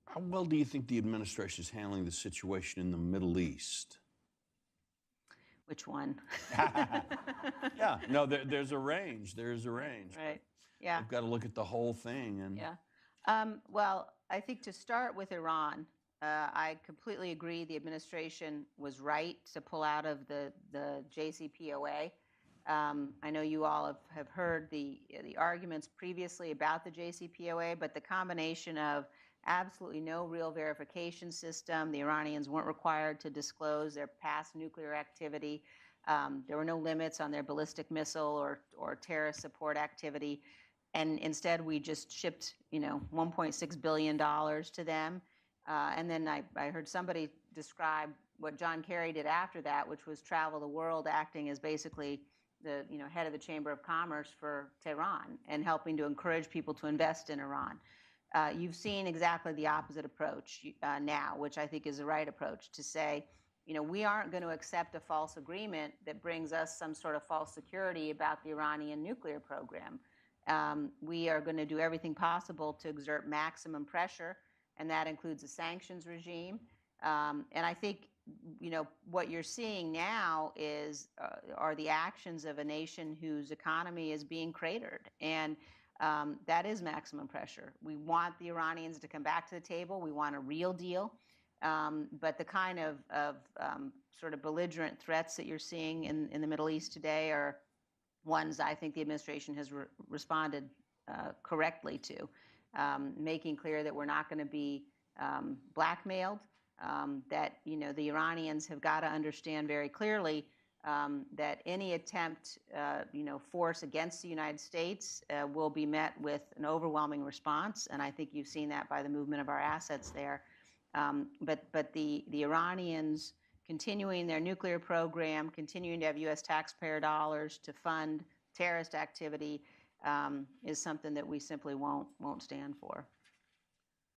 How well do you think the administration is handling the situation in the Middle East? Which one? Yeah, no, there's a range. There's a range. Right. Yeah. We've got to look at the whole thing. And Yeah. Well, I think to start with Iran, I completely agree the administration was right to pull out of the JCPOA. I know you all have heard the arguments previously about the JCPOA, but the combination of absolutely no real verification system, the Iranians weren't required to disclose their past nuclear activity, there were no limits on their ballistic missile or terrorist support activity, and instead we just shipped, $1.6 billion to them. And then I heard somebody describe what John Kerry did after that, which was travel the world, acting as basically the head of the Chamber of Commerce for Tehran and helping to encourage people to invest in Iran. You've seen exactly the opposite approach now, which I think is the right approach, to say, we aren't going to accept a false agreement that brings us some sort of false security about the Iranian nuclear program. We are going to do everything possible to exert maximum pressure, and that includes a sanctions regime. And I think, what you're seeing now are the actions of a nation whose economy is being cratered. And that is maximum pressure. We want the Iranians to come back to the table. We want a real deal. But the kind of sort of belligerent threats that you're seeing in the Middle East today are ones I think the administration has responded correctly to, making clear that we're not going to be blackmailed, that the Iranians have got to understand very clearly that any attempt, force against the United States will be met with an overwhelming response, and I think you've seen that by the movement of our assets there. But the Iranians continuing their nuclear program, continuing to have U.S. taxpayer dollars to fund terrorist activity, is something that we simply won't stand for.